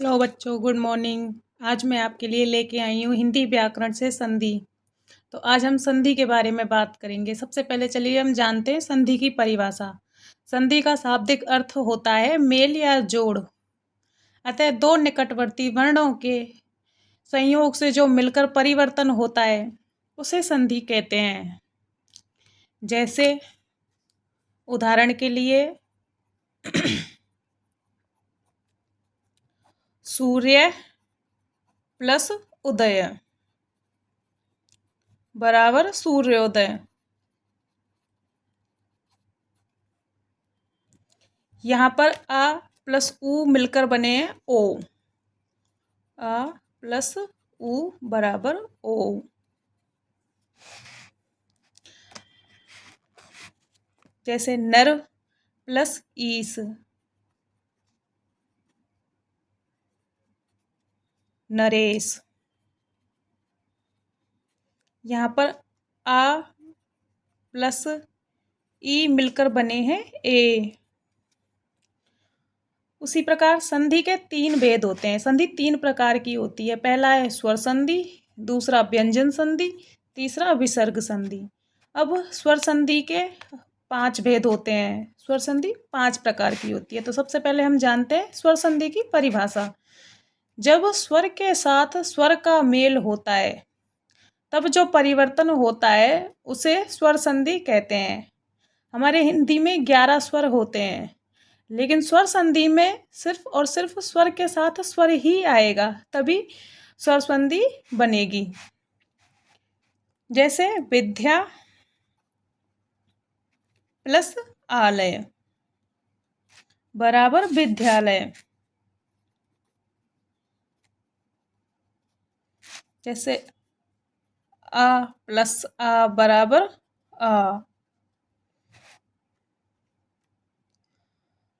Hello बच्चों, good morning. आज मैं आपके लिए लेके आई हूँ हिंदी व्याकरण से संधि। तो आज हम संधि के बारे में बात करेंगे। सबसे पहले चलिए हम जानते हैं संधि की परिभाषा। संधि का शाब्दिक अर्थ होता है मेल या जोड़। अतः दो निकटवर्ती वर्णों के संयोग से जो मिलकर परिवर्तन होता है उसे संधि कहते हैं। जैसे उदाहरण के लिए सूर्य प्लस उदय बराबर सूर्योदय। यहाँ पर आ प्लस उ मिलकर बने हैं ओ। आ प्लस उ बराबर ओ। जैसे नर प्लस ईस, नरेश। यहाँ पर आ प्लस ई मिलकर बने हैं ए। उसी प्रकार संधि के तीन भेद होते हैं। संधि तीन प्रकार की होती है। पहला है स्वर संधि, दूसरा व्यंजन संधि, तीसरा विसर्ग संधि। अब स्वर संधि के 5 भेद होते हैं। स्वर संधि 5 प्रकार की होती है। तो सबसे पहले हम जानते हैं स्वर संधि की परिभाषा। जब स्वर के साथ स्वर का मेल होता है तब जो परिवर्तन होता है उसे स्वर संधि कहते हैं। हमारे हिंदी में 11 स्वर होते हैं, लेकिन स्वर संधि में सिर्फ और सिर्फ स्वर के साथ स्वर ही आएगा तभी स्वर संधि बनेगी। जैसे विद्या प्लस आलय बराबर विद्यालय। जैसे आ प्लस आ बराबर आ।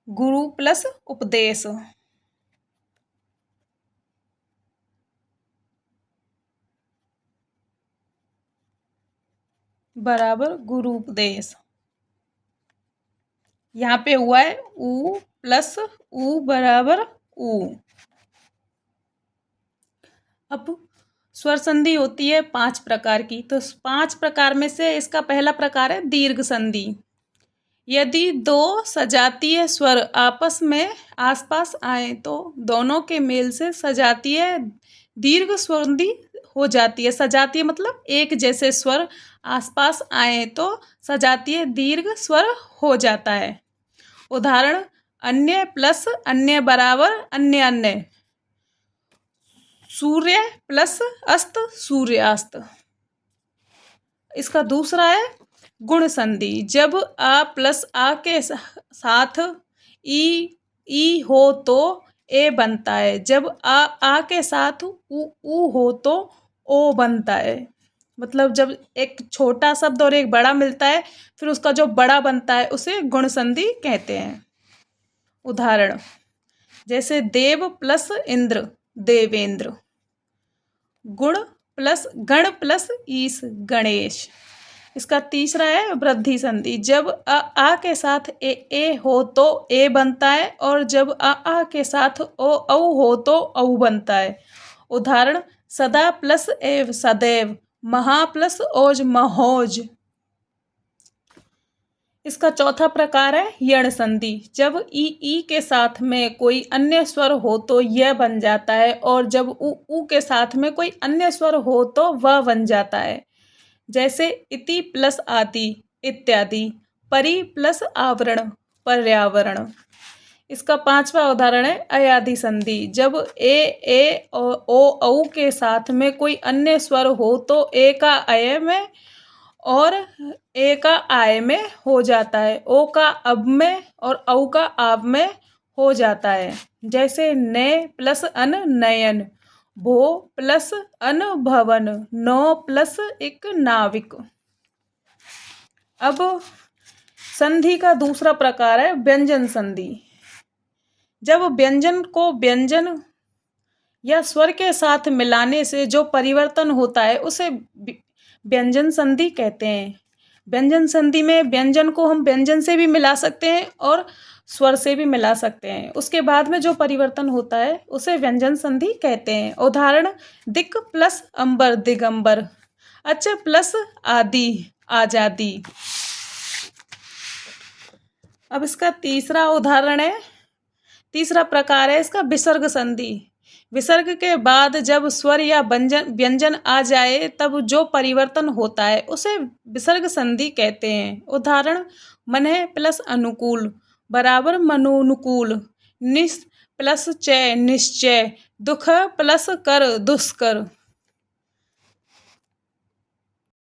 गुरु प्लस उपदेश बराबर गुरु उपदेश। यहाँ पे हुआ है उ प्लस उ बराबर उ। अब स्वर संधि होती है 5 प्रकार की। तो 5 प्रकार में से इसका पहला प्रकार है दीर्घ संधि। यदि दो सजातीय स्वर आपस में आसपास आए तो दोनों के मेल से सजातीय दीर्घ संधि हो जाती है। सजातीय मतलब एक जैसे स्वर आसपास आए तो सजातीय दीर्घ स्वर हो जाता है। उदाहरण अन्य प्लस अन्य बराबर अन्य अन्य। सूर्य प्लस अस्त सूर्यास्त। इसका दूसरा है गुण संधि। जब आ प्लस आ के साथ ई हो तो ए बनता है। जब आ के साथ उ हो तो ओ बनता है। मतलब जब एक छोटा शब्द और एक बड़ा मिलता है फिर उसका जो बड़ा बनता है उसे गुण संधि कहते हैं। उदाहरण जैसे देव प्लस इंद्र देवेंद्र। गुण प्लस गण प्लस ईश गणेश। इसका तीसरा है वृद्धि संधि। जब आ के साथ ए हो तो ए बनता है और जब आ के साथ औ हो तो औ बनता है। उदाहरण सदा प्लस एव सदैव, महा प्लस ओज महोज। इसका चौथा प्रकार है यण संधि। जब ई के साथ में कोई अन्य स्वर हो तो यह बन जाता है और जब उ के साथ में कोई अन्य स्वर हो तो वह बन जाता है। जैसे इति प्लस आदि इत्यादि। परि प्लस आवरण पर्यावरण। इसका 5वां उदाहरण है अयादि संधि। जब ए ओ औ के साथ में कोई अन्य स्वर हो तो ए का अय में और ए का आय में हो जाता है। ओ का अब में और औ का आब में हो जाता है। जैसे ने प्लस अन नयन, भो प्लस अन भवन, नो प्लस एक नाविक। अब संधि का दूसरा प्रकार है व्यंजन संधि। जब व्यंजन को व्यंजन या स्वर के साथ मिलाने से जो परिवर्तन होता है उसे व्यंजन संधि कहते हैं। व्यंजन संधि में व्यंजन को हम व्यंजन से भी मिला सकते हैं और स्वर से भी मिला सकते हैं। उसके बाद में जो परिवर्तन होता है उसे व्यंजन संधि कहते हैं। उदाहरण दिक प्लस अंबर दिगंबर, अच प्लस आदि आजादी। अब इसका तीसरा उदाहरण है, तीसरा प्रकार है इसका विसर्ग संधि। विसर्ग के बाद जब स्वर या व्यंजन आ जाए तब जो परिवर्तन होता है उसे विसर्ग संधि कहते हैं। उदाहरण मन्ह प्लस अनुकूल बराबर मनोनुकूल, निस प्लस चय निश्चय, दुख प्लस कर दुष्कर।